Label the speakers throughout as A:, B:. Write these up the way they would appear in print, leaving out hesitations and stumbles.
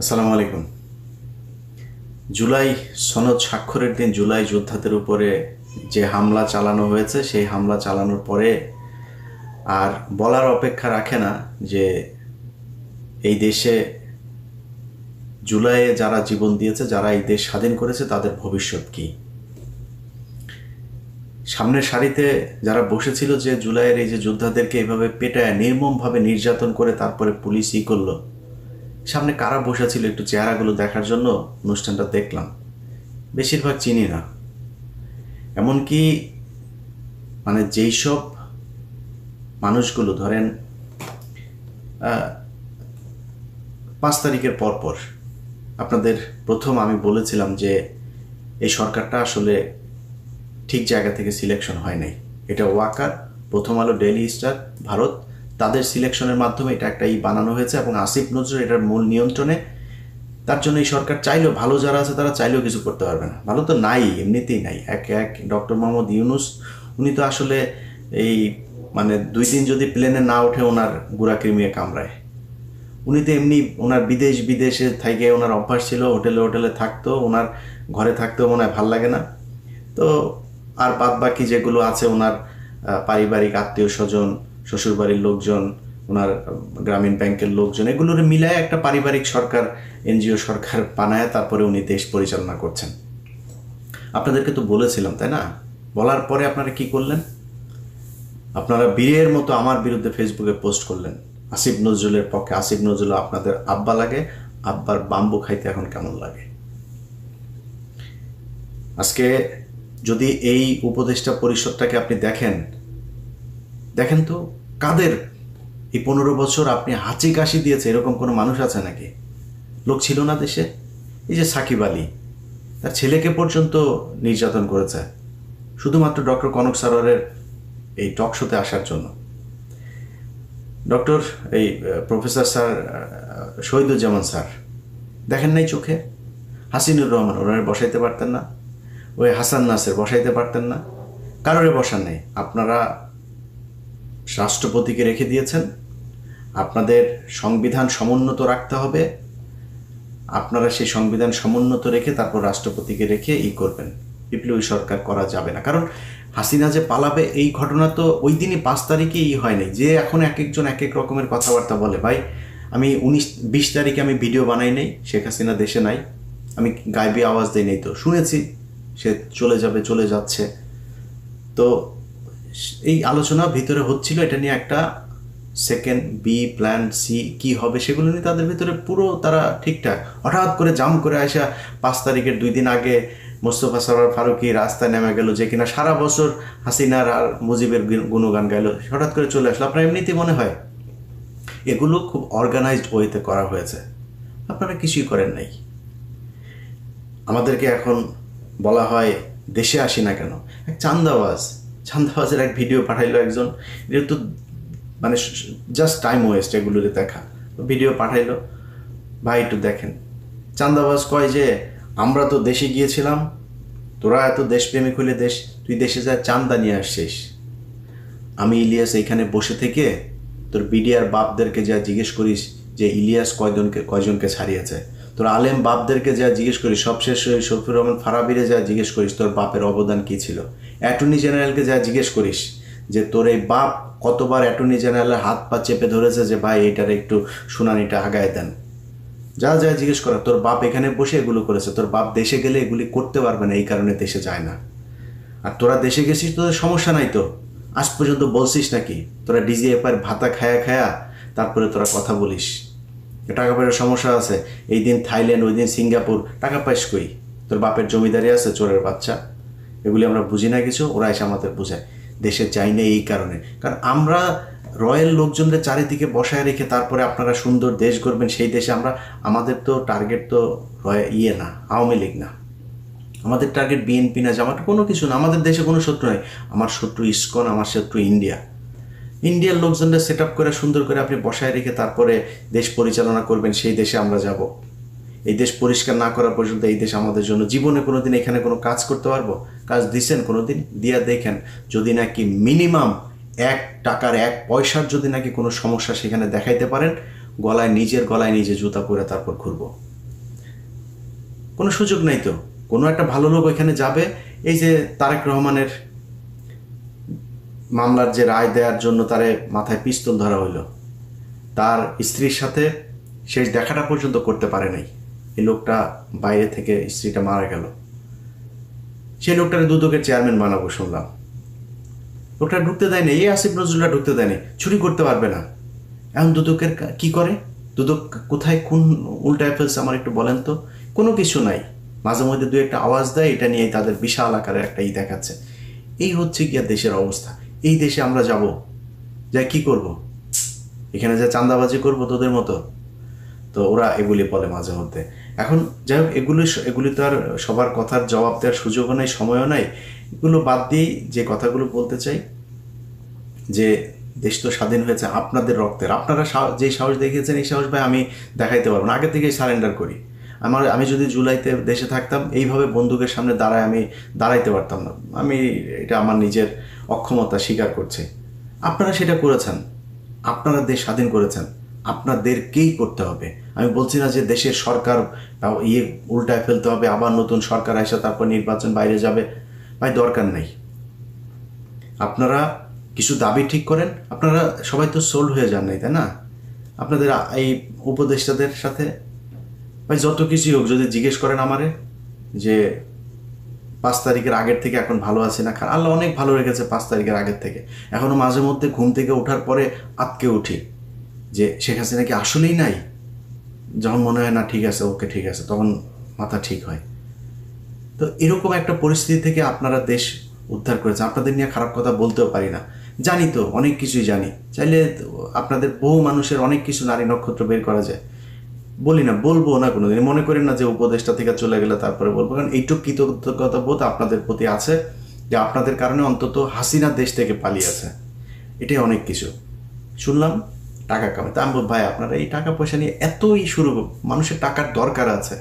A: আসসালামু আলাইকুম। জুলাই সনদ স্বাক্ষরের দিন জুলাই যোদ্ধাদের উপরে যে হামলা চালানো হয়েছে, সেই হামলা চালানোর পরে আর বলার অপেক্ষা রাখে না যে এই দেশে জুলাইয়ে যারা জীবন দিয়েছে, যারা এই দেশ স্বাধীন করেছে, তাদের ভবিষ্যৎ কি। সামনের সারিতে যারা বসেছিল যে জুলাইয়ের এই যে যোদ্ধাদেরকে এইভাবে পেটায় নির্মমভাবে নির্যাতন করে তারপরে পুলিশ করলো, সামনে কারা বসেছিল একটু চেহারাগুলো দেখার জন্য অনুষ্ঠানটা দেখলাম। বেশিরভাগ চিনি না। এমনকি যেই সব মানুষগুলো ধরেন 5 তারিখের পরপর আপনাদের প্রথম আমি বলেছিলাম যে এই সরকারটা আসলে ঠিক জায়গা থেকে সিলেকশন হয় নাই। এটা ওয়াকার, প্রথম আলো, ডেইলি স্টার, ভারত, তাদের সিলেকশনের মাধ্যমে এটা একটা বানানো হয়েছে এবং আসিফ নজরুল এটার মূল নিয়ন্ত্রণে। তার জন্য এই সরকার চাইলেও, ভালো যারা আছে তারা চাইলেও কিছু করতে পারবে না। ভালো তো নাই, এমনিতেই নাই। এক ডক্টর মোহাম্মদ ইউনুস, উনি তো আসলে এই 2 দিন যদি প্লেনে না ওঠে ওনার গুড়া কৃমিয়ে কামড়ায়। উনি তো এমনি ওনার বিদেশে থেকে ওনার অভ্যাস ছিল, হোটেলে থাকতো, ওনার ঘরে থাকতেও মনে হয় ভাল লাগে না। তো আর বাদ বাকি যেগুলো আছে ওনার পারিবারিক আত্মীয় স্বজন, শ্বশুরবাড়ির লোকজন, ওনার গ্রামীণ ব্যাংকের লোকজন, এগুলোর মিলায় একটা পারিবারিক সরকার, এনজিও সরকার বানায় তারপরে উনি দেশ পরিচালনা করছেন। আপনাদেরকে তো বলেছিলাম, তাই না? বলার পরে আপনারা কি করলেন? আপনারা বীরের মতো আমার বিরুদ্ধে ফেসবুকে পোস্ট করলেন আসিফ নজরুলের পক্ষে। আসিফ নজরুল আপনাদের আব্বা লাগে, আব্বার বাম্বু খাইতে এখন কেমন লাগে। আজকে যদি এই উপদেষ্টা পরিষদটাকে আপনি দেখেন তো কাদের এই 15 বছর আপনি হাঁচি কাশি দিয়েছে এরকম কোনো মানুষ আছে নাকি? লোক ছিল না দেশে? এই যে সাকিব আলী, তার ছেলেকে পর্যন্ত নির্যাতন করেছে শুধুমাত্র ডক্টর কনক সারোয়ারের এই টক শোতে আসার জন্য। প্রফেসর স্যার শহীদুজ্জামান স্যার দেখেন নাই চোখে? হাসিনুর রহমান ওনারে বসাইতে পারতেন না? ওই হাসান নাসের বসাইতে পারতেন না? কারোরে বসান নেই। আপনারা রাষ্ট্রপতিকে রেখে দিয়েছেন। আপনাদের সংবিধান সমুন্নত রাখতে হবে। আপনারা সেই সংবিধান সমুন্নত রেখে তারপর রাষ্ট্রপতিকে রেখে করবেন। বিপ্লবী সরকার করা যাবে না। কারণ হাসিনা যে পালাবে এই ঘটনা তো ওই দিনই 5 তারিখে হয় নাই। যে এখন এক একজন এক এক রকমের কথাবার্তা বলে। ভাই, আমি 19-20 তারিখে আমি ভিডিও বানাই নাই, শেখ হাসিনা দেশে নাই, আমি গাইবি আওয়াজ দিই নাই, তো শুনেছি সে চলে যাবে, চলে যাচ্ছে। তো এই আলোচনা ভিতরে হচ্ছিল, এটা নিয়ে একটা সেকেন্ড বি প্ল্যান সি কি হবে সেগুলো নিয়ে তাদের ভিতরে পুরো তারা ঠিকঠাক। হঠাৎ করে জাম করে আসা 5 তারিখের 2 দিন আগে মোস্তফা সরোয়ার ফারুকী রাস্তায় নেমে গেল, যে কিনা সারা বছর হাসিনার আর মুজিবের গুণগান গাইল, হঠাৎ করে চলে আসলো। আপনার এমনিতেই মনে হয় এগুলো খুব অর্গানাইজড ওয়েতে করা হয়েছে। আপনারা কিছুই করেন নাই। আমাদেরকে এখন বলা হয় দেশে আসি না কেন। এক চান্দাবাজের এক ভিডিও পাঠাইলো একজন, এটা তো জাস্ট টাইম ওয়েস্ট এগুলোতে দেখা। ভিডিও পাঠাইলো, ভাই একটু দেখেন। চান্দাবাজ কয় যে আমরা তো দেশে গিয়েছিলাম, তোরা এত দেশপ্রেমিক হলে তুই দেশে যা চান্দা নিয়ে আসছিস। আমি ইলিয়াস এইখানে বসে থেকে তোর বিডিআর বাপদেরকে যা জিজ্ঞেস করিস যে ইলিয়াস কয়জনকে ছাড়িয়েছে, তোর আলেম বাপদেরকে যা জিজ্ঞেস করিস, সবশেষ শফিউর রহমান ফারাবিরে যা জিজ্ঞেস করিস তোর বাপের অবদান কী ছিল, অ্যাটর্নি জেনারেলকে যা জিজ্ঞেস করিস যে তোর এই বাপ কতবার অ্যাটর্নি জেনারেলের হাত পা চেপে ধরেছে যে ভাই এটার একটু শুনানিটা আগায় দেন, যা জিজ্ঞেস করা। তোর বাপ এখানে বসে এগুলো করেছে। তোর বাপ দেশে গেলে এগুলি করতে পারবে না, এই কারণে দেশে যায় না। আর তোরা দেশে গেছিস, তোদের সমস্যা নাই তো? আজ পর্যন্ত বলছিস নাকি তোরা ডিজিএফআই ভাতা খায়া তারপরে তোরা কথা বলিস টাকা পয়সার সমস্যা আছে? এই দিন থাইল্যান্ড, ওই দিন সিঙ্গাপুর, টাকা পাইস কই? তোর বাপের জমিদারি আছে, চোরের বাচ্চা। এগুলি আমরা বুঝি না কিছু, ওরা এসে আমাদের বোঝায়। দেশে যাই না এই কারণে, কারণ আমরা রয়্যাল লোকজনদের চারিদিকে বসায় রেখে তারপরে আপনারা সুন্দর দেশ গড়বেন, সেই দেশে আমাদের তো টার্গেট তো না আওয়ামী লীগ না, আমাদের টার্গেট বিএনপি না, জামাত, কোনো কিছু না। আমাদের দেশে কোনো শত্রু নাই। আমার শত্রু ইসকন, আমার শত্রু ইন্ডিয়ার লোকজনদের সেট আপ করে সুন্দর করে আপনি বসায় রেখে তারপরে দেশ পরিচালনা করবেন, সেই দেশে আমরা যাব। এই দেশ পরিষ্কার না করা পর্যন্ত এই দেশ আমাদের জন্য জীবনে কোনোদিন এখানে কোনো কাজ করতে পারবো? কাজ দিচ্ছেন কোনোদিন? দিয়া দেখেন, যদি নাকি মিনিমাম 1 টাকার 1 পয়সার যদি নাকি কোনো সমস্যা সেখানে দেখাইতে পারেন, নিজের গলায় নিজে জুতা পরে তারপর ঘুরবো। কোনো সুযোগ নেই তো। কোনো একটা ভালো লোক ওইখানে যাবে, এই যে তারেক রহমানের মামলার যে রায় দেওয়ার জন্য তারে মাথায় পিস্তল ধরা হইলো, তার স্ত্রীর সাথে শেষ দেখাটা পর্যন্ত করতে পারে নাই। এই লোকটা বাইরে থেকে, স্ত্রীটা মারা গেল, সেই লোকটাকে দুদকের চেয়ারম্যান বানাবো শুনলাম। লোকটা ঢুকতে দেয়নি, এই আসিফ নজরুলরা ঢুকতে দেয়নি, চুরি করতে পারবে না। এখন দুদকের কি করে? দুদক কোথায় কোন উল্টায় ফেলছে আমার একটু বলেন তো? কোনো কিছু নাই, মাঝে মধ্যে দু একটা আওয়াজ দেয়, এটা নিয়ে তাদের বিশাল আকারের একটা দেখাচ্ছে। এই হচ্ছে গিয়া দেশের অবস্থা। এই দেশে আমরা যাব, যাই কি করব? এখানে যা চাঁদাবাজি করবো তোদের মতো? তো ওরা এগুলি বলে মাঝে মধ্যে। এখন যাই হোক, এগুলি তো আর সবার কথার জবাব দেওয়ার সুযোগও নাই, সময়ও নাই। এগুলো বাদ দিয়েই যে কথাগুলো বলতে চাই, যে দেশ তো স্বাধীন হয়েছে আপনাদের রক্তের। আপনারা যে সাহস দেখিয়েছেন, এই সাহস ভাই আমি দেখাইতে পারবো না। আগে থেকেই সারেন্ডার করি। আমি যদি জুলাইতে দেশে থাকতাম, এইভাবে বন্দুকের সামনে আমি দাঁড়াইতে পারতাম না। এটা আমার নিজের অক্ষমতা স্বীকার করছি। আপনারা সেটা করেছেন, আপনারা দেশ স্বাধীন করেছেন, আপনাদেরকেই করতে হবে। আমি বলছি না যে দেশের সরকার উল্টায় ফেলতে হবে, আবার নতুন সরকার আসে তারপর নির্বাচন বাইরে যাবে। ভাই দরকার নেই। আপনারা কিছু দাবি ঠিক করেন। আপনারা সবাই তো সোল্ড হয়ে যান নাই, তাই না? আপনাদের এই উপদেষ্টাদের সাথে ভাই যত কিছুই হোক, যদি জিজ্ঞেস করেন আমারে যে 5 তারিখের আগের থেকে এখন ভালো আছে না, আল্লাহ অনেক ভালো রেখেছে 5 তারিখের আগের থেকে। এখনও মাঝে মধ্যে ঘুম থেকে ওঠার পরে আতকে উঠি যে শেখ হাসিনা কি আসলেই নাই। যখন মনে হয় না ঠিক আছে, ওকে ঠিক আছে, তখন মাথা ঠিক হয়। তো এরকম একটা পরিস্থিতি থেকে আপনারা দেশ উদ্ধার করেছেন। আপনাদের নিয়ে খারাপ কথা বলতেও পারি না, জানি তো অনেক কিছুই জানি। চাইলে আপনাদের বহু মানুষের অনেক কিছু নারী নক্ষত্র বের করা যায়, বলি না, বলবো না কোনোদিন। মনে করেন না যে উপদেশটা থেকে চলে গেলে তারপরে বলবো, কারণ এইটুকু কৃতজ্ঞতা বোধ আপনাদের প্রতি আছে যে আপনাদের কারণে অন্তত হাসিনা দেশ থেকে পালিয়েছে। এটাই অনেক কিছু। শুনলাম টাকা কামাই, তা আমি ভাই আপনারা এই টাকা পয়সা নিয়ে এতই শুরু, মানুষের টাকার দরকার আছে।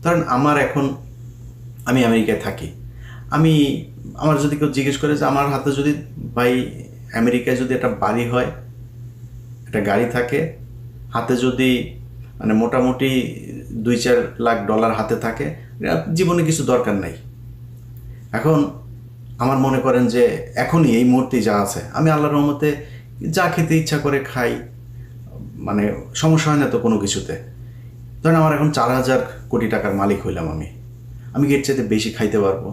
A: ধরেন আমি আমেরিকায় থাকি, আমার যদি কেউ জিজ্ঞেস করে যে আমার হাতে যদি ভাই আমেরিকায় যদি একটা বাড়ি হয়, একটা গাড়ি থাকে, হাতে যদি মানে মোটামুটি 2-4 লাখ ডলার হাতে থাকে, জীবনে কিছু দরকার নাই। এখন আমার মনে করেন যে এখনই এই মুহূর্তেই যা আছে, আমি আল্লাহর রহমতে যা খেতে ইচ্ছা করে খাই, মানে সমস্যা হয় না তো কোনো কিছুতে। ধরেন আমার এখন 4,000 কোটি টাকার মালিক হইলাম, আমি এর চাইতে বেশি খাইতে পারবো।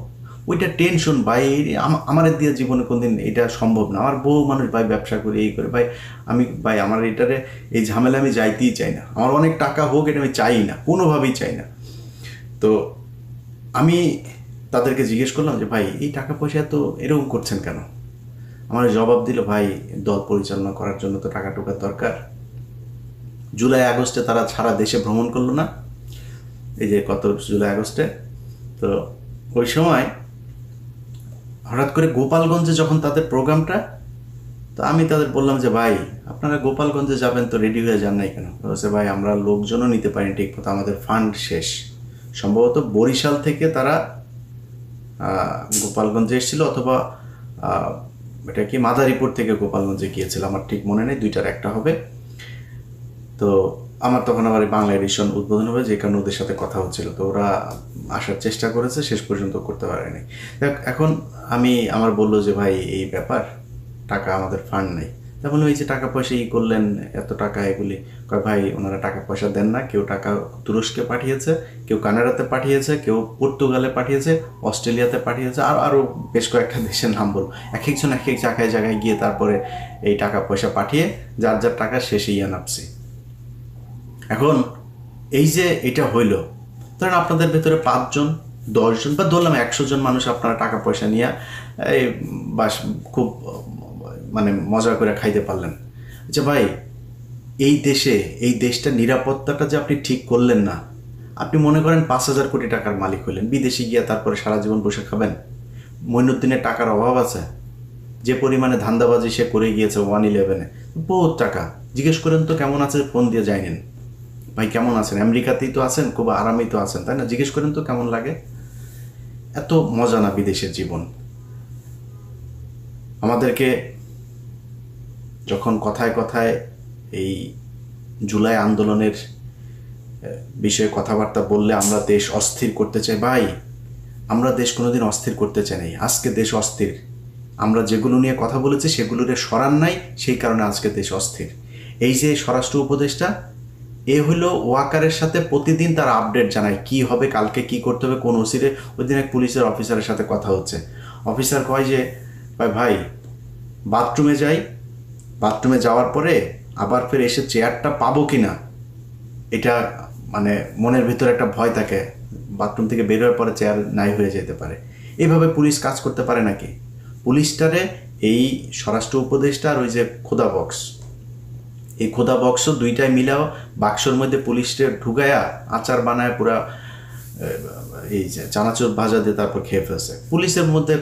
A: ওইটা টেনশন ভাই, আমার দিয়ে জীবনে কোনদিন এটা সম্ভব না। আমার বহু মানুষ ভাই ব্যবসা করে এই করে, ভাই আমার এটারে এই ঝামেলা আমি যাইতেই চাই না। আমার অনেক টাকা হোক, এটা আমি চাই না, কোনোভাবেই চাই না। তো আমি তাদেরকে জিজ্ঞেস করলাম যে ভাই এই টাকা পয়সা তো এরকম করছেন কেন? আমার জবাব দিল, ভাই দল পরিচালনা করার জন্য তো টাকা টুকার দরকার। জুলাই আগস্টে তারা সারা দেশে ভ্রমণ করলো না, এই যে কত জুলাই আগস্টে, তো ওই সময় হঠাৎ করে গোপালগঞ্জে যখন তাদের প্রোগ্রামটা, তো আমি তাদের বললাম যে ভাই আপনারা গোপালগঞ্জে যাবেন তো রেডি হয়ে যান নাই কেন? বলছে ভাই আমরা লোকজনও নিতে পারিনি ঠিক মতো, আমাদের ফান্ড শেষ। সম্ভবত বরিশাল থেকে তারা গোপালগঞ্জে এসেছিল, অথবা এটা কি মাদারীপুর থেকে গোপালগঞ্জে গিয়েছিল, আমার ঠিক মনে নেই, দুইটার একটা হবে। তো আমার তখন আবার বাংলা এডিশন উদ্বোধন হবে, যে কারণে ওদের সাথে কথা হচ্ছিল। তো ওরা আসার চেষ্টা করেছে, শেষ পর্যন্ত করতে পারেনি। এখন আমার বললো যে ভাই এই ব্যাপার, টাকা আমাদের ফান্ড নেই। তা বললাম এই যে টাকা পয়সা করলেন এত টাকা, এগুলি ভাই ওনারা টাকা পয়সা দেন না। কেউ টাকা তুরস্কে পাঠিয়েছে, কেউ কানাডাতে পাঠিয়েছে, কেউ পর্তুগালে পাঠিয়েছে, অস্ট্রেলিয়াতে পাঠিয়েছে, আরও বেশ কয়েকটা দেশের নাম বল। এক একজন এক এক জায়গায় গিয়ে তারপরে এই টাকা পয়সা পাঠিয়ে যার যার টাকা শেষে নামছে। এখন এই যে এটা হইল, ধরেন আপনাদের ভেতরে 5 জন 10 জন বা ধরলাম 100 জন মানুষ আপনারা টাকা পয়সা নিয়ে এই বাস খুব মানে মজা করে খাইতে পারলেন। আচ্ছা ভাই এই দেশটার নিরাপত্তাটা যে আপনি ঠিক করলেন না, আপনি মনে করেন 5,000 কোটি টাকার মালিক হইলেন, বিদেশে গিয়ে তারপরে সারা জীবন বসে খাবেন? মঈনুদ্দিনের টাকার অভাব আছে? যে পরিমাণে ধান্দাবাজি সে করে গিয়েছে 1/11-এ, বহুত টাকা। জিজ্ঞেস করেন তো কেমন আছে, ফোন দিয়ে যায়নি ভাই কেমন আছেন, আমেরিকাতেই তো আছেন, খুব আরামেই তো আছেন, তাই না? জিজ্ঞেস করেন তো কেমন লাগে। এত মজা না বিদেশের জীবন। আমাদেরকে যখন কথায় কথায় এই জুলাই আন্দোলনের বিষয়ে কথাবার্তা বললে আমরা দেশ অস্থির করতে চাই। ভাই, আমরা দেশ কোনোদিন অস্থির করতে চাই নাই, আজকে দেশ অস্থির। আমরা যেগুলো নিয়ে কথা বলেছি সেগুলোর সরান নাই, সেই কারণে আজকে দেশ অস্থির। এই যে স্বরাষ্ট্র উপদেষ্টা, এ হলো ওয়াকারের সাথে প্রতিদিন তার আপডেট জানায় কি হবে, কালকে কি করতে হবে, কোন ওসিরে। ওই দিন এক পুলিশের অফিসারের সাথে কথা হচ্ছে, অফিসার কয় যে ভাই বাথরুমে যাই, বাথরুমে যাওয়ার পরে আবার ফের এসে চেয়ারটা পাবো কি না, এটা মানে মনের ভিতরে একটা ভয় থাকে, বাথরুম থেকে বের হওয়ার পরে চেয়ার নাই হয়ে যেতে পারে। এইভাবে পুলিশ কাজ করতে পারে নাকি? পুলিশটারে এই স্বরাষ্ট্র উপদেষ্টা আর ওই যে খোদা বক্স, এই খোদা বক্সও দুইটাই মিলাও বাক্সর মধ্যে পুলিশটা ঢুকায়া আচার বানায় পুরা এই যে চানাচুর ভাজা দিয়ে তারপর খেয়ে ফেলছে। পুলিশের মধ্যে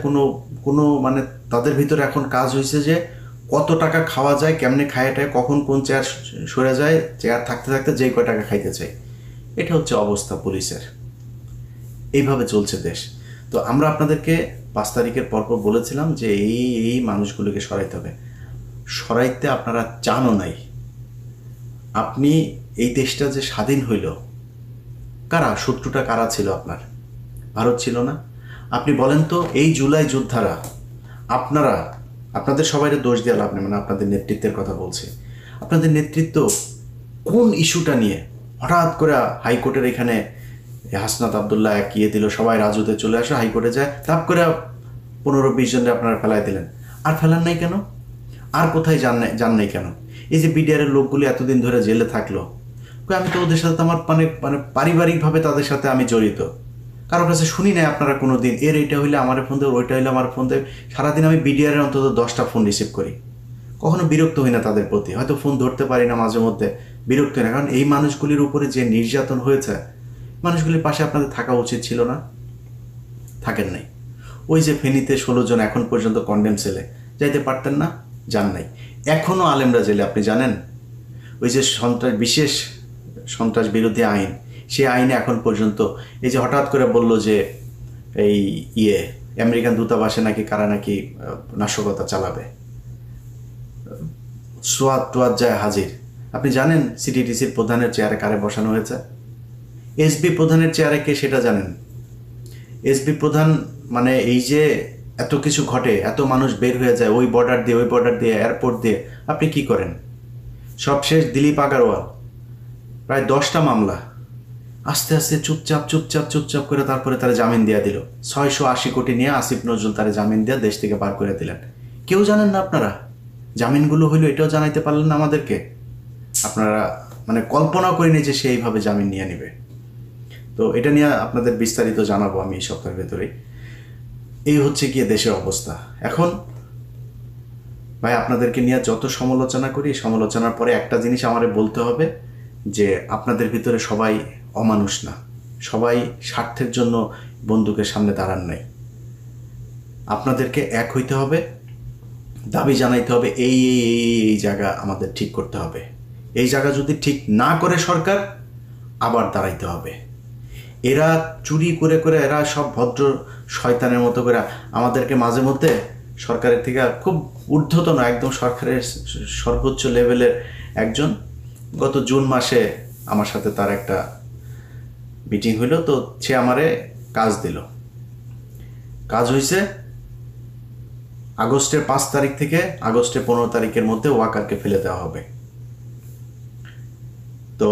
A: কোনো মানে তাদের ভিতরে এখন কাজ হয়েছে যে কত টাকা খাওয়া যায়, কেমনে খায়াটায়, কখন কোন চেয়ার সরে যায়, চেয়ার থাকতে থাকতে যেই কয় টাকা খাইতে চাই। এটা হচ্ছে অবস্থা পুলিশের। এইভাবে চলছে দেশ। তো আমরা আপনাদেরকে 5 তারিখের পরপর বলেছিলাম যে এই মানুষগুলোকে সরাইতে হবে। সরাইতে আপনারা চানও নাই। আপনি এই দেশটা যে স্বাধীন হইল, কারা শত্রুটা কারা ছিল আপনার? ভারত ছিল না? আপনি বলেন তো, এই জুলাই যোদ্ধারা, আপনাদের সবাইকে দোষ দেওয়া লাভ নেই, মানে আপনাদের নেতৃত্বের কথা বলছি। আপনাদের নেতৃত্ব কোন ইস্যুটা নিয়ে হঠাৎ করে হাইকোর্টের এখানে হাসনাত আবদুল্লাহ একিয়ে দিল, সবাই রাজুতে চলে আসে, হাইকোর্টে যায়, তাপ করে 15-20 জনকে আপনারা ফেলাই দিলেন। আর ফেলান নাই কেন? আর কোথায় যান নাই কেন? এই যে বিডিআরের লোকগুলি এতদিন ধরে জেলে থাকলো, আমি তো ওদের সাথে আমার মানে পারিবারিকভাবে তাদের সাথে আমি জড়িত, কারোর কাছে শুনি নাই আপনারা কোনো দিন এর এইটা হইলে আমার ফোন দেবে, ওইটা হইলে আমার ফোন দেবে। সারাদিন আমি বিডিআরের অন্তত 10টা ফোন রিসিভ করি, কখনো বিরক্ত হই না তাদের প্রতি। হয়তো ফোন ধরতে পারি না মাঝে মধ্যে, বিরক্ত হই না, কারণ এই মানুষগুলির উপরে যে নির্যাতন হয়েছে, মানুষগুলির পাশে আপনাদের থাকা উচিত ছিল না? থাকেন নাই। ওই যে ফেনীতে 16 জন এখন পর্যন্ত কন্ডেম সেলে, যাইতে পারতেন না? যান নাই। এখনও আলেমরা জেলে, আপনি জানেন? ওই যে বিশেষ সন্ত্রাস বিরোধী আইন, সেই আইনে এখন পর্যন্ত এই যে হঠাৎ করে বলল যে এই আমেরিকান দূতাবাসে নাকি কারা নাকি নাশকতা চালাবে, সোয়াদ যায় হাজির। আপনি জানেন সিটিটিসির প্রধানের চেয়ারে কারে বসানো হয়েছে? এসবি প্রধানের চেয়ারে কে সেটা জানেন? এসবি প্রধান মানে এই যে এত কিছু ঘটে, এত মানুষ বের হয়ে যায় ওই বর্ডার দিয়ে এয়ারপোর্ট দিয়ে, আপনি কি করেন? সবশেষ দিলীপ আগারওয়াল প্রায় 10টা মামলা, আস্তে আস্তে চুপচাপ করে তারপরে তারা জামিন দিয়ে দিল। 680 কোটি নিয়ে আসিফ নজরুল তারা জামিন দিয়ে দেশ থেকে বার করে দিলেন। কেউ জানেন না আপনারা জামিনগুলো হইলো, এটাও জানাইতে পারলেন না আমাদেরকে। আপনারা মানে কল্পনাও করিনি যে সে এইভাবে জামিন নিয়ে নেবে। তো এটা নিয়ে আপনাদের বিস্তারিত জানাবো আমি এই সপ্তাহের ভেতরেই। এই হচ্ছে গিয়ে দেশের অবস্থা এখন। ভাই, আপনাদেরকে নিয়ে যত সমালোচনা করি, সমালোচনার পরে একটা জিনিস আমারে বলতে হবে যে আপনাদের ভিতরে সবাই অমানুষ না, সবাই স্বার্থের জন্য বন্দুকের সামনে দাঁড়ান নাই। আপনাদেরকে এক হইতে হবে, দাবি জানাইতে হবে, এই জায়গা আমাদের ঠিক করতে হবে। এই জায়গা যদি ঠিক না করে সরকার, আবার দাঁড়াইতে হবে। এরা চুরি করে এরা সব ভদ্র শয়তানের মতো করে আমাদেরকে মাঝে মধ্যে সরকারের থেকে খুব ঊর্ধ্বতন, একদম সরকারের সর্বোচ্চ লেভেলের একজন, গত জুন মাসে আমার সাথে তার একটা মিটিং হইল, তো সে আমারে কাজ দিল। কাজ হয়েছে আগস্টের 5 তারিখ থেকে আগস্টের 15 তারিখের মধ্যে ওয়াকারকে ফেলে দেওয়া হবে। তো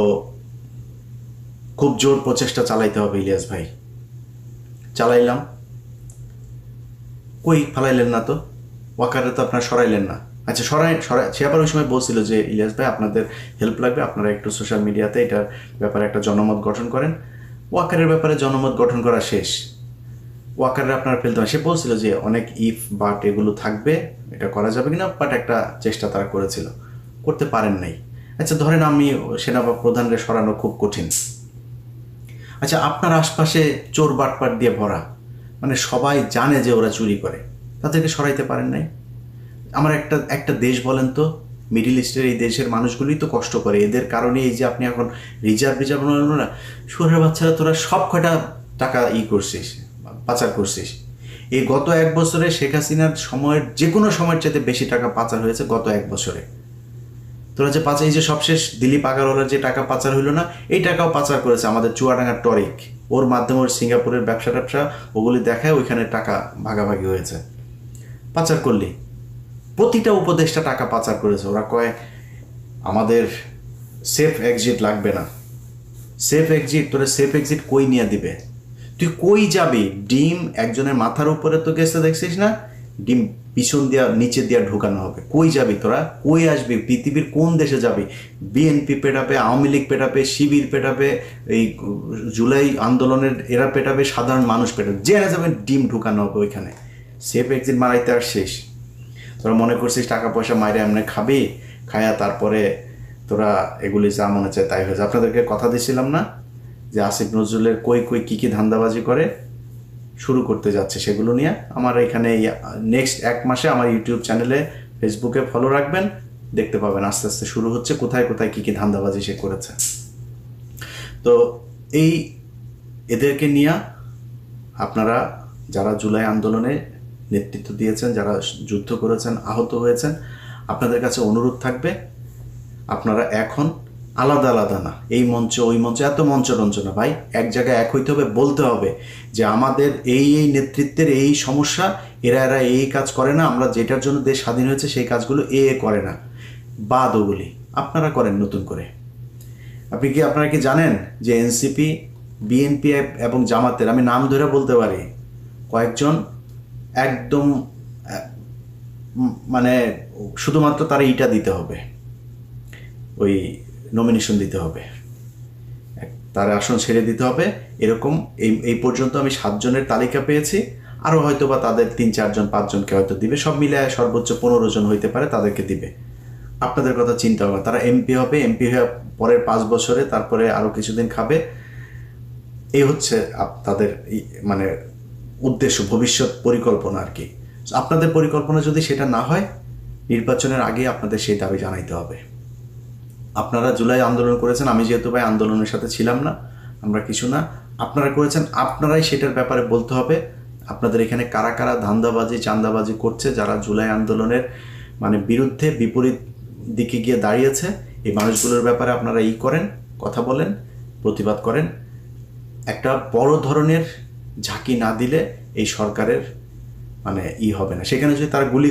A: খুব জোর প্রচেষ্টা চালাইতে হবে ইলিয়াস ভাই। চালাইলাম, কই ফালাইলেন না তো, ওয়াকারে তো আপনারা সরাইলেন না। আচ্ছা, সরাই সে আবার ওই সময় বলছিল যে ইলিয়াস ভাই আপনাদের হেল্প লাগবে, আপনারা একটু সোশ্যাল মিডিয়াতে এটার ব্যাপারে একটা জনমত গঠন করেন। ওয়াকারের ব্যাপারে জনমত গঠন করা শেষ, ওয়াকারে আপনারা ফেলতে হবে। সে বলছিল যে অনেক ইফ বাট এগুলো থাকবে, এটা করা যাবে কিনা, বাট একটা চেষ্টা তারা করেছিল, করতে পারেন নাই। আচ্ছা, ধরেন আমি সেনাপ্রধানকে সরানো খুব কঠিন। আচ্ছা, আপনার আশপাশে চোর বাটপাট দিয়ে ভরা, মানে সবাই জানে যে ওরা চুরি করে, তাদেরকে সরাইতে পারেন নাই। আমার একটা দেশ বলেন তো, মিডিল ইস্টের এই দেশের মানুষগুলোই তো কষ্ট করে, এদের কারণে এই যে আপনি এখন রিজার্ভ না, শুয়োরের বাচ্চারা তোরা সব কয়টা টাকা করছিস, পাচার করছিস। এই গত 1 বছরে শেখ হাসিনার সময়ের যে কোনো সময়ের চাইতে বেশি টাকা পাচার হয়েছে গত 1 বছরে। তো তোরা যে পাচার, এই যে সবশেষ দিলীপ আগারওয়ালার যে টাকা পাচার হইলো না, এই টাকাও পাচার করেছে আমাদের চুয়াডাঙ্গার টরিক। ওর মাধ্যমে ওর সিঙ্গাপুরের ব্যবসা ওগুলি দেখায়, ওইখানে টাকা ভাগাভাগি হয়েছে। পাচার করলি, প্রতিটা উপদেষ্টা টাকা পাচার করেছে। ওরা কয় আমাদের সেফ এক্সিট লাগবে না। সেফ এক্সিট, তোরা সেফ এক্সিট কই নিয়ে দিবে? তুই কই যাবি? ডিম একজনের মাথার উপরে তো গেছে, দেখছিস না? ডিম পিছন দিয়া নিচে দিয়া ঢুকানো হবে। কই যাবি তোরা? কই আসবি? পৃথিবীর কোন দেশে যাবি? বিএনপি পেটাবে, আওয়ামী লীগ পেটাবে, শিবির পেটাবে, এই জুলাই আন্দোলনের এরা পেটাবে, সাধারণ মানুষ পেটাবে, জেনে যাবেন ডিম ঢুকানো হবে ওইখানে। সেফ এক্সিট মারাইতে আসছিস? তোরা মনে করছিস টাকা পয়সা মাইরে এমনি খাবি, খায়া তারপরে তোরা এগুলি যা মনে চায় তাই হয়েছে। আপনাদেরকে কথা দিছিলাম না যে আসিফ নজরুলের কই কী ধান্দাবাজি করে শুরু করতে যাচ্ছে, সেগুলো নিয়ে আমার এখানে নেক্সট 1 মাসে আমার ইউটিউব চ্যানেলে, ফেসবুকে ফলো রাখবেন, দেখতে পাবেন আস্তে আস্তে শুরু হচ্ছে কোথায় কী ধান্দাবাজি সে করেছে। তো এই এদেরকে নিয়ে আপনারা যারা জুলাই আন্দোলনে নেতৃত্ব দিয়েছেন, যারা যুদ্ধ করেছেন, আহত হয়েছেন, আপনাদের কাছে অনুরোধ থাকবে আপনারা এখন আলাদা আলাদা না, এই মঞ্চ ওই মঞ্চ, এত মঞ্চ রঞ্চনা ভাই, এক জায়গায় এক হইতে হবে, বলতে হবে যে আমাদের এই নেতৃত্বের এই সমস্যা, এরা এই কাজ করে না, আমরা যেটার জন্য দেশ স্বাধীন হয়েছে সেই কাজগুলো করে না, বাদ ওগুলি আপনারা করেন নতুন করে। আপনারা কি জানেন যে এনসিপি, বিএনপি এবং জামাতের, আমি নাম ধরে বলতে পারি, কয়েকজন একদম মানে শুধুমাত্র তারা ইটা দিতে হবে, ওই নমিনেশন দিতে হবে, তার আসন ছেড়ে দিতে হবে, এরকম এই পর্যন্ত আমি 7 জনের তালিকা পেয়েছি। আরও হয়তো বা তাদের 3-4 জন 5 জনকে হয়তো দিবে, সব মিলে সর্বোচ্চ 15 জন হইতে পারে, তাদেরকে দিবে। আপনাদের কথা চিন্তা হবে, তারা এমপি হবে, এমপি হয়ে পরের 5 বছরে তারপরে আরও কিছুদিন খাবে। এই হচ্ছে তাদের মানে উদ্দেশ্য, ভবিষ্যৎ পরিকল্পনা আর কি। আপনাদের পরিকল্পনা যদি সেটা না হয়, নির্বাচনের আগে আপনাদের সেই দাবি জানাইতে হবে। আপনারা জুলাই আন্দোলন করেছেন, আমি যেহেতু ভাই আন্দোলনের সাথে ছিলাম না, আমরা কিছু না, আপনারা করেছেন, আপনারাই সেটার ব্যাপারে বলতে হবে। আপনাদের এখানে কারা কারা ধান্দাবাজি চান্দাবাজি করছে, যারা জুলাই আন্দোলনের মানে বিরুদ্ধে বিপরীত দিকে গিয়ে দাঁড়িয়েছে, এই মানুষগুলোর ব্যাপারে আপনারা করেন, কথা বলেন, প্রতিবাদ করেন। একটা বড় ধরনের ঝাঁকি না দিলে এই সরকারের মানে হবে না। সেখানে যদি তারা গুলি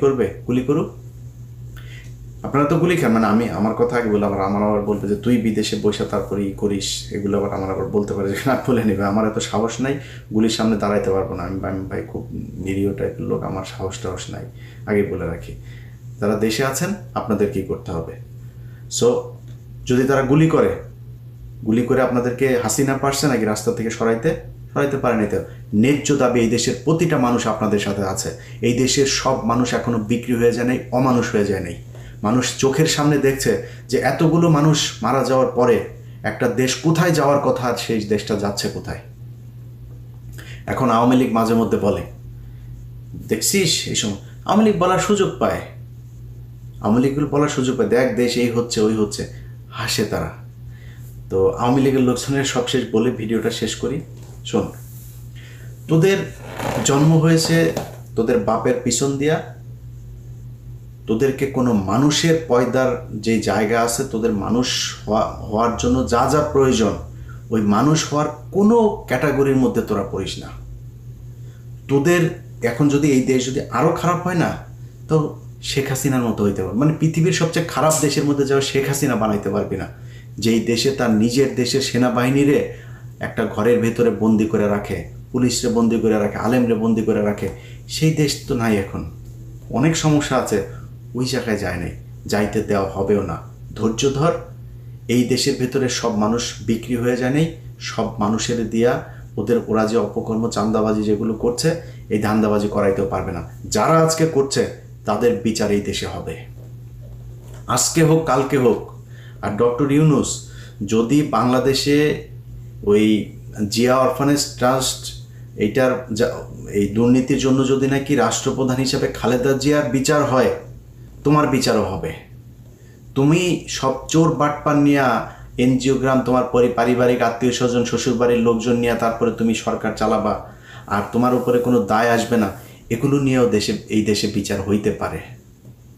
A: করবে, গুলি করুক, আপনারা তো গুলি খান, মানে আমি আমার কথা আগে বলে আমার আবার বলবে যে তুই বিদেশে বসে তারপরে করিস, এগুলো আবার আমার আবার বলতে পারে যে না বলে নেবে। আমার এত সাহস নাই, গুলির সামনে দাঁড়াইতে পারবো না, আমি ভাই খুব নিরীহ টাইপের লোক, আমার সাহস নাই, আগে বলে রাখি। যারা দেশে আছেন আপনাদের কি করতে হবে। সো যদি তারা গুলি করে আপনাদেরকে, হাসিনা পারছে নাকি রাস্তা থেকে সরাইতে পারে নাই। তো ন্যায্য দাবি এই দেশের প্রতিটা মানুষ আপনাদের সাথে আছে। এই দেশের সব মানুষ এখনো বিক্রি হয়ে যায় নাই, অমানুষ হয়ে যায় নাই। মানুষ চোখের সামনে দেখছে যে এতগুলো মানুষ মারা যাওয়ার পরে একটা দেশ কোথায় যাওয়ার কথা, আর সেই দেশটা যাচ্ছে কোথায়। এখন আওয়ামী লীগ মাঝে মধ্যে বলে, দেখছিস এই সময় আওয়ামী লীগ বলার সুযোগ পায়, দেখ দেশ এই হচ্ছে ওই হচ্ছে, হাসে তারা। তো আওয়ামী লীগের লোকজনের সবশেষ বলে ভিডিওটা শেষ করি। শোন, তোদের জন্ম হয়েছে তোদের বাপের পিছন দিয়া, তোদেরকে কোনো মানুষের পয়দার যে জায়গা আছে, তোদের মানুষ হওয়ার জন্য যা যা প্রয়োজন, ওই মানুষ হওয়ার কোনো ক্যাটাগরির মধ্যে তোরা পড়িস না। তোদের এখন যদি এই দেশ যদি আরও খারাপ হয় না, তো শেখ হাসিনার মতো হইতে পারবে, মানে পৃথিবীর সবচেয়ে খারাপ দেশের মধ্যে যাওয়া শেখ হাসিনা বানাইতে পারবি না, যেই দেশে তার নিজের দেশের সেনাবাহিনীরে একটা ঘরের ভেতরে বন্দি করে রাখে, পুলিশরে বন্দি করে রাখে, আলেমরে বন্দি করে রাখে। সেই দেশ তো নাই এখন, অনেক সমস্যা আছে, ওই জায়গায় যায় নাই, যাইতে দেওয়া হবেও না। ধৈর্য ধর। এই দেশের ভেতরে সব মানুষ বিক্রি হয়ে যায় নাই, সব মানুষের দিয়া ওরা যে অপকর্ম চাঁদাবাজি যেগুলো করছে, এই ধান্দাবাজি করাইতেও পারবে না। যারা আজকে করছে তাদের বিচার এই দেশে হবে, আজকে হোক কালকে হোক। আর ডক্টর ইউনূস যদি বাংলাদেশে ওই জিয়া অরফানেজ ট্রাস্ট এইটার এই দুর্নীতির জন্য যদি নাকি রাষ্ট্রপ্রধান হিসেবে খালেদা জিয়ার বিচার হয়, তোমার বিচারও হবে। তুমি সব চোর বাটপার নিয়ে এনজিওগ্রাম, তোমার পারিবারিক আত্মীয় স্বজন, শ্বশুরবাড়ির লোকজন নিয়ে তারপরে তুমি সরকার চালাবা, আর তোমার উপরে কোনো দায় আসবে না, এগুলো নিয়েও এই দেশে বিচার হইতে পারে।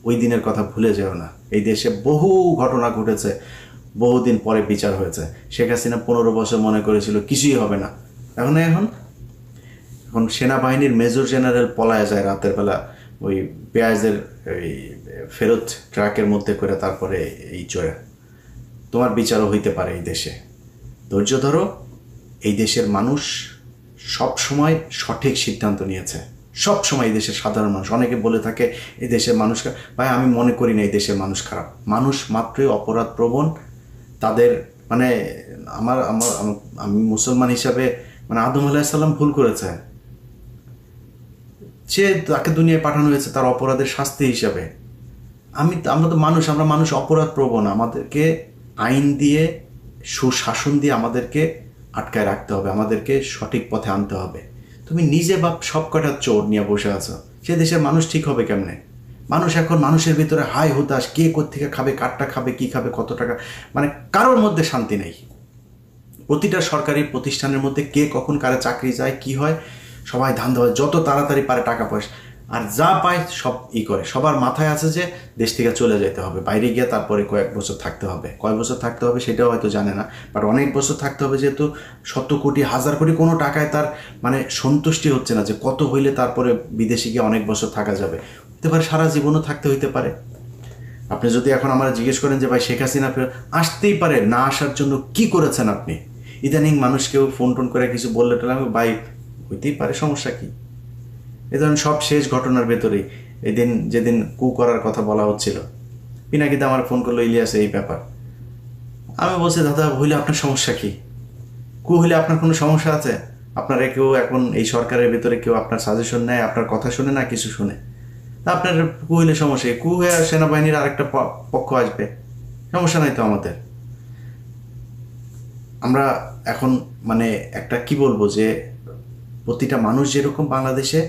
A: ওই দিনের কথা ভুলে যেও না। এই দেশে বহু ঘটনা ঘটেছে, বহুদিন পরে বিচার হয়েছে। শেখ হাসিনা 15 বছর মনে করেছিল কিছুই হবে না, এখন এখন সেনাবাহিনীর মেজর জেনারেল পলায় যায় রাতের বেলা ওই পেঁয়াজের ওই ফেরত ট্রাকের মধ্যে করে, তারপরে এই চড়ে। তোমার বিচারও হইতে পারে এই দেশে, ধৈর্য ধরো। এই দেশের মানুষ সব সময় সঠিক সিদ্ধান্ত নিয়েছে, সব সময় এই দেশের সাধারণ মানুষ। অনেকে বলে থাকে এই দেশের মানুষ, ভাই আমি মনে করি না এই দেশের মানুষ খারাপ। মানুষ মাত্রই অপরাধ প্রবণ। তাদের মানে আমি মুসলমান হিসাবে মানে আদম আলাইহিস সালাম ভুল করেছে, সে তাকে দুনিয়ায় পাঠানো হয়েছে তার অপরাধের শাস্তি হিসাবে। আমরা তো মানুষ, আমরা মানুষ অপরাধ প্রবণ। আমাদেরকে আইন দিয়ে, সুশাসন দিয়ে আমাদেরকে আটকায় রাখতে হবে, আমাদেরকে সঠিক পথে আনতে হবে। তুমি নিজে বাপ সব কটা চোর নিয়ে বসে আছো, সে দেশের মানুষ ঠিক হবে কেমনে? মানুষ এখন মানুষের ভিতরে হাই হুতাশ, কে কোত্থেকে খাবে, কারটা খাবে, কি খাবে, কত টাকা, মানে কারোর মধ্যে শান্তি নেই। প্রতিটা সরকারি প্রতিষ্ঠানের মধ্যে কে কখন কারে চাকরি যায়, কি হয়, সবাই ধান্দা হয়, যত তাড়াতাড়ি পারে টাকা পয়সা, আর যা পায় সব করে। সবার মাথায় আছে যে দেশ থেকে চলে যেতে হবে, বাইরে গিয়ে তারপরে কয়েক বছর থাকতে হবে। কয়েক বছর থাকতে হবে সেটাও হয়তো জানে না, বাট অনেক বছর থাকতে হবে, যেহেতু 100 কোটি 1000 কোটি কোনো টাকায় তার মানে সন্তুষ্টি হচ্ছে না যে কত হইলে তারপরে বিদেশে গিয়ে অনেক বছর থাকা যাবে। হতে পারে সারা জীবনও থাকতে হইতে পারে। আপনি যদি এখন আমরা জিজ্ঞেস করেন যে ভাই শেখ হাসিনা আসতেই পারে, না আসার জন্য কি করেছেন আপনি? ইদানিং মানুষ কেউ ফোন টোন করে কিছু বললে টলে আমি ভাই হইতেই পারে, সমস্যা কি? এ ধরেন সব শেষ ঘটনার ভেতরেই যেদিন কু করার কথা বলা হচ্ছিল, পিনাকিতে আমার ফোন করলো, ইলিয়াস এই ব্যাপার। আমি বলছি দাদা হইলে আপনার সমস্যা কি? কু হইলে আপনার কোনো সমস্যা আছে? আপনারা কেউ এখন এই সরকারের ভেতরে কেউ আপনার সাজেশন নেয়, আপনার কথা শুনে না, কিছু শুনে? আপনার কু হইলে সমস্যা, কু হয়ে সেনাবাহিনীর আরেকটা পক্ষ আসবে, সমস্যা নাই তো আমাদের। আমরা এখন মানে একটা কি বলবো, যে প্রতিটা মানুষ যেরকম বাংলাদেশে,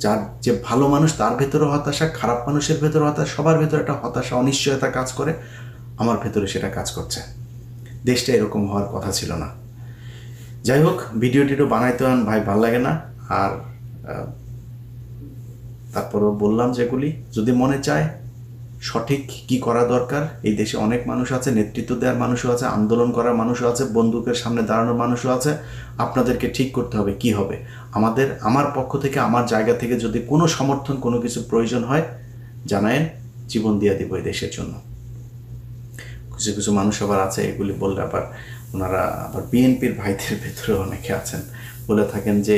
A: যার যে ভালো মানুষ তার ভেতরে হতাশা, খারাপ মানুষের ভেতরে হতাশা, সবার ভেতরে একটা হতাশা, অনিশ্চয়তা কাজ করে। আমার ভেতরে সেটা কাজ করছে। দেশটা এরকম হওয়ার কথা ছিল না। যাই হোক, ভিডিওটিও বানাইতে ভাই ভাল লাগে না। আর তারপরও বললাম যেগুলি, যদি মনে চায় সঠিক কি করা দরকার, এই দেশে অনেক মানুষ আছে, নেতৃত্ব দেওয়ার মানুষও আছে, আন্দোলন করার মানুষও আছে, বন্দুকের সামনে দাঁড়ানোর মানুষও আছে। আপনাদেরকে ঠিক করতে হবে কি হবে। আমার পক্ষ থেকে, আমার জায়গা থেকে যদি কোনো সমর্থন, কোনো কিছু প্রয়োজন হয় জানায়েন, জীবন দিয়ে দিব এই দেশের জন্য। কিছু কিছু মানুষ আবার আছে, এগুলি বললে আবার ওনারা আবার বিএনপির ভাইদের ভেতরে অনেকে আছেন, বলে থাকেন যে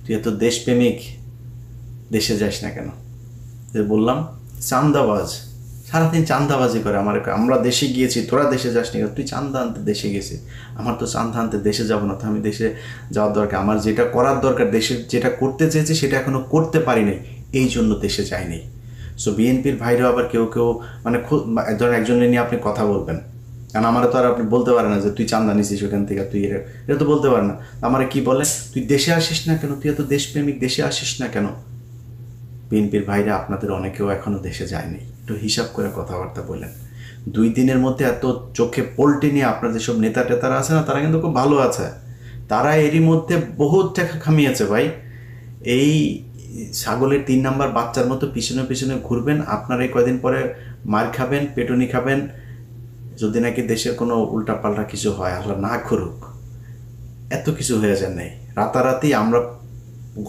A: তুই এত দেশপ্রেমিক, দেশে যাস না কেন? যে বললাম চান্দাবাজ, সারাদিন চান্দাবাজি করে। আমরা দেশে গিয়েছি, তোরা দেশে যাস নি, তুই চান্দা আনতে দেশে গেছিস। আমার তো চান্দা আনতে দেশে যাবো না, তো আমি দেশে যাওয়ার দরকার, আমার যেটা করার দরকার, দেশে যেটা করতে চেয়েছি সেটা এখনো করতে পারি নাই, এই জন্য দেশে যাইনি। সো বিএনপির ভাইরাও আবার কেউ কেউ মানে ধরেন একজনের নিয়ে আপনি কথা বলবেন, কারণ আমার তো আর আপনি বলতে পারেন না যে তুই চান্দা নিছিস ওখান থেকে, তুই এটা তো বলতে পারেন না। আমার কি বলে, তুই দেশে আসিস না কেন, তুই এত দেশপ্রেমিক, দেশে আসিস না কেন? বিএনপির ভাইরা আপনাদের অনেকেও এখনো দেশে যায়নি, একটু হিসাব করে কথাবার্তা বলেন। 2 দিনের মধ্যে এত চোখে পোল্টে নিয়ে আপনার যেসব নেতা টেতারা আছে না, তারা কিন্তু খুব ভালো আছে। তারা এরই মধ্যে বহুত টাকা খামিয়েছে ভাই। এই ছাগলের 3 নাম্বার বাচ্চার মতো পিছনে পিছনে ঘুরবেন, আপনার এই কয়দিন পরে মার খাবেন, পেটুনি খাবেন, যদি নাকি দেশের কোনো উল্টাপাল্টা কিছু হয়, আল্লাহ না করুক। এত কিছু হয়ে যায় নাই রাতারাতি। আমরা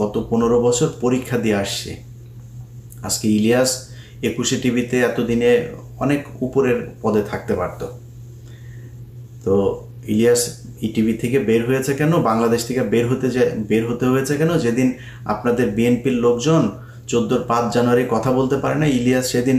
A: গত 15 বছর পরীক্ষা দিয়ে আসছি। আজকে ইলিয়াস 21 টিভিতে এতদিনে অনেক উপরের পদে থাকতে পারত, তো ইলিয়াস টিভি থেকে বের হয়েছে কেন, বাংলাদেশ থেকে বের হতে হয়েছে কেন? যেদিন আপনাদের বিএনপির লোকজন 5 জানুয়ারি কথা বলতে পারে না, ইলিয়াস সেদিন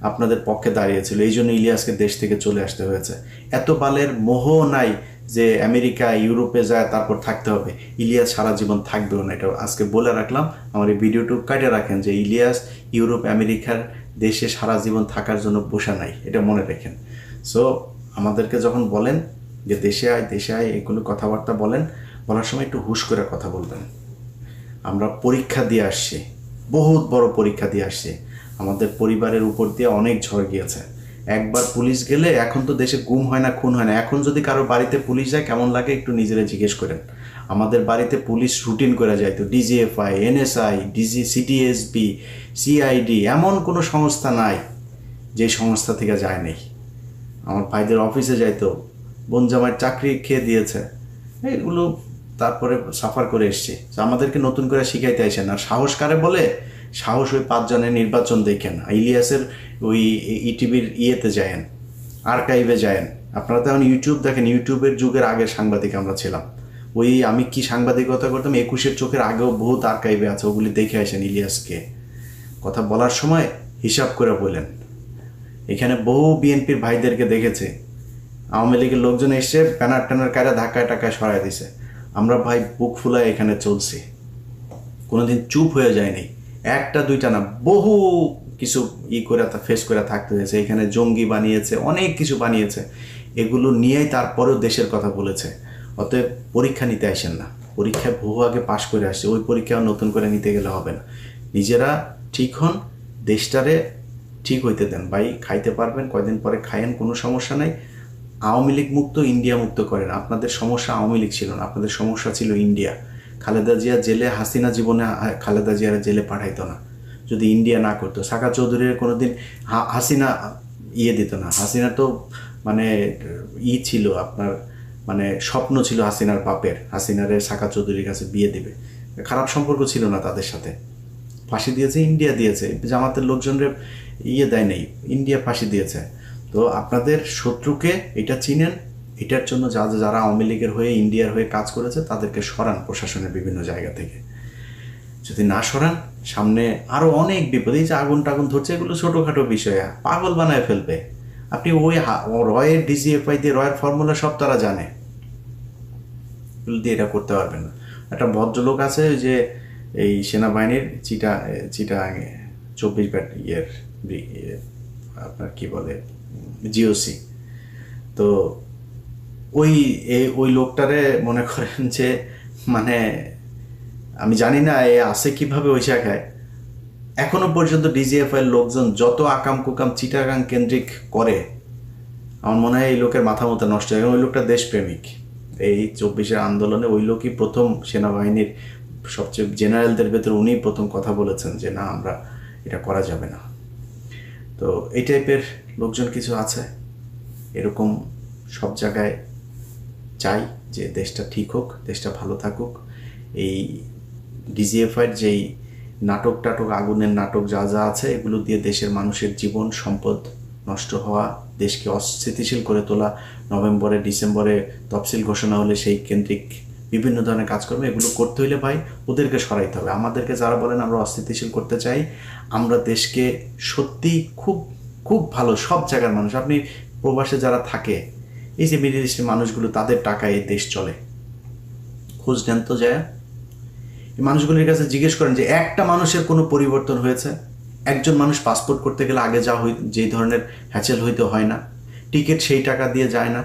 A: আপনাদের পক্ষে দাঁড়িয়েছিল, এই জন্য ইলিয়াসকে দেশ থেকে চলে আসতে হয়েছে। এত বালের মোহ নাই যে আমেরিকা ইউরোপে যায় তারপর থাকতে হবে। ইলিয়াস সারা জীবন থাকবেও না, এটা আজকে বলে রাখলাম। আমার এই ভিডিওটুকু কাটে রাখেন যে ইলিয়াস ইউরোপ আমেরিকার দেশে সারা জীবন থাকার জন্য বসা নাই, এটা মনে রাখেন। সো আমাদেরকে যখন বলেন যে দেশে আয় এগুলো কথাবার্তা বলার সময় একটু হুশ করে কথা বলবেন। আমরা পরীক্ষা দিয়ে আসছি, বহুত বড় পরীক্ষা দিয়ে আসছি। আমাদের পরিবারের উপর দিয়ে অনেক ঝড় গিয়েছে। একবার পুলিশ গেলে, এখন তো দেশে গুম হয় না, খুন হয় না। এখন যদি কারো বাড়িতে পুলিশ যায় কেমন লাগে একটু নিজেরা জিজ্ঞেস করেন। আমাদের বাড়িতে পুলিশ রুটিন করে যায়, তো ডিজিএফআই, এনএসআই, সিটিএসবি, সিআইডি, এমন কোনো সংস্থা নাই যে সংস্থা থেকে যায় নেই। আমার ভাইদের অফিসে যাইতো, বোন জামাইয়ের চাকরি খেয়ে দিয়েছে, এগুলো তারপরে সাফার করে এসছি। আমাদেরকে নতুন করে শিখাইতে আসেন। আর সাহস কারে বলে? সাহস ওই 5 জনের নির্বাচন দেখেন, ইলিয়াসের ওই ইটিভির ইয়েতে যায়েন, আর্কাইভে যায়েন। আপনারা তো এখন ইউটিউব দেখেন, ইউটিউবের যুগের আগের সাংবাদিক আমরা ছিলাম। ওই আমি কি সাংবাদিকতা করতাম 21-এর চোখের আগেও বহুত আর্কাইভে আছে, ওগুলি দেখে আসেন। ইলিয়াসকে কথা বলার সময় হিসাব করে বললেন। এখানে বহু বিএনপির ভাইদেরকে দেখেছে, আওয়ামী লীগের লোকজন এসে ব্যানার ট্যানার কায়রা ধাক্কায় টাকায় সরাই দিছে। আমরা ভাই বুক ফুলায় এখানে চলছি, কোনোদিন চুপ হয়ে যায়নি। একটা দুইটা না, বহু কিছু করে ফেস করে থাকতে হয়েছে। এখানে জঙ্গি বানিয়েছে, অনেক কিছু বানিয়েছে, এগুলো নিয়েই তারপরেও দেশের কথা বলেছে। অতএব পরীক্ষা নিতে আসেন না, পরীক্ষায় বহু আগে পাশ করে আসছে, ওই পরীক্ষাও নতুন করে নিতে গেলে হবে না। নিজেরা ঠিক হন, দেশটারে ঠিক হইতে দেন। ভাই খাইতে পারবেন, কয়দিন পরে খায়েন, কোনো সমস্যা নাই। আওয়ামী লীগ মুক্ত ইন্ডিয়া মুক্ত করেন। আপনাদের সমস্যা আওয়ামী লীগ ছিল না, আপনাদের সমস্যা ছিল ইন্ডিয়া। খালেদা জিয়া জেলে, হাসিনা জীবনে খালেদা জিয়ার জেলে পাঠাইতো না যদি ইন্ডিয়া না করতো। সাকা চৌধুরীর কোনোদিন হাসিনা দিত না। হাসিনা তো মানে ছিল আপনার, মানে স্বপ্ন ছিল হাসিনার বাপের, হাসিনারে সাকা চৌধুরীর কাছে বিয়ে দিবে। খারাপ সম্পর্ক ছিল না তাদের সাথে। ফাঁসি দিয়েছে ইন্ডিয়া, দিয়েছে জামাতের লোকজনরে দেয় নেই, ইন্ডিয়া ফাঁসি দিয়েছে। তো আপনাদের শত্রুকে এটা চিনেন, এটার জন্য যারা আওয়ামী লীগের হয়ে ইন্ডিয়ার হয়ে কাজ করেছে তাদেরকে সরান প্রশাসনের বিভিন্ন জায়গা থেকে। যদি না সরান, সামনে আরও অনেক বিপদ। এই যে আগুন টাগুন ধরছে, এগুলো ছোটোখাটো বিষয়, পাগল বানায় ফেলবে। আপনি ওই রয়ের ডিজিএফআই দিয়ে, রয়ের ফর্মুলা সব তারা জানে, এগুলো দিয়ে এটা করতে পারবেন না। একটা ভদ্রলোক আছে যে এই সেনাবাহিনীর চিটাগাঙে 24 ব্যাটালিয়নের আপনার কি বলে জিওসি, তো ওই লোকটারে মনে করেন যে মানে আমি জানি না এ আছে কিভাবে ওই জায়গায়। এখনো পর্যন্ত ডিজিএফআই লোকজন যত আকাম কুকাম চিটাগাং কেন্দ্রিক করে, আমার মনে হয় এই লোকের মাথা মতো নষ্ট হয়। ওই লোকটা দেশপ্রেমিক। এই 24-এর আন্দোলনে ওই লোকই প্রথম সেনাবাহিনীর সবচেয়ে জেনারেলদের ভেতরে উনিই প্রথম কথা বলেছেন যে না, আমরা এটা করা যাবে না। তো এই টাইপের লোকজন কিছু আছে, এরকম সব জায়গায় চাই যে দেশটা ঠিক হোক, দেশটা ভালো থাকুক। এই ডিজিএফআইয়ের যেই নাটক টাটক, আগুনের নাটক যা যা আছে, এগুলো দিয়ে দেশের মানুষের জীবন সম্পদ নষ্ট হওয়া, দেশকে অস্থিতিশীল করে তোলা, নভেম্বরে ডিসেম্বরে তফসিল ঘোষণা হলে সেই কেন্দ্রিক বিভিন্ন ধরনের কাজকর্ম, এগুলো করতে হইলে ভাই ওদেরকে সরাইতে হবে। আমাদেরকে যারা বলেন আমরা অস্থিতিশীল করতে চাই, আমরা দেশকে সত্যি খুব খুব ভালো সব জায়গার মানুষ, আপনি প্রবাসে যারা থাকে, এই যে মিডল ইস্টের মানুষগুলো, তাদের টাকায় এই দেশ চলে, খোঁজ নেন তো যায়। এই মানুষগুলির কাছে জিজ্ঞেস করেন যে একটা মানুষের কোনো পরিবর্তন হয়েছে? একজন মানুষ পাসপোর্ট করতে গেলে আগে যেই ধরনের হ্যাচেল হইতে হয় না, টিকিট সেই টাকা দিয়ে যায় না,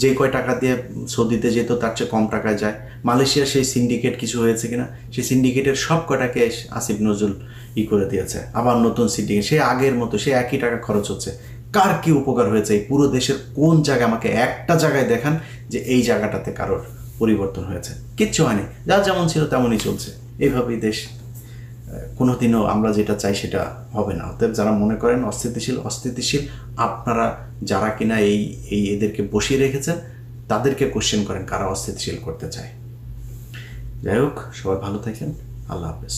A: যে কয় টাকা দিয়ে সৌদিতে যেত তার চেয়ে কম টাকায় যায়। মালয়েশিয়ার সেই সিন্ডিকেট কিছু হয়েছে কিনা, সেই সিন্ডিকেটের সব কটাকে আসিফ নজরুল করে দিয়েছে, আবার নতুন সিন্ডিকেট, সে আগের মতো, সে একই টাকা খরচ হচ্ছে। কার কি উপকার হয়েছে? এই পুরো দেশের কোন জায়গায়, আমাকে একটা জায়গায় দেখান যে এই জায়গাটাতে কারোর পরিবর্তন হয়েছে? কিচ্ছু হয়নি, যা যেমন ছিল তেমনই চলছে। এইভাবেই দেশ, কোনোদিনও আমরা যেটা চাই সেটা হবে না। অতএব যারা মনে করেন অস্থিতিশীল, আপনারা যারা কিনা এদেরকে বসিয়ে রেখেছেন, তাদেরকে কোশ্চেন করেন কারা অস্থিতিশীল করতে চায়। যাই হোক, সবাই ভালো থাকেন, আল্লাহ হাফেজ।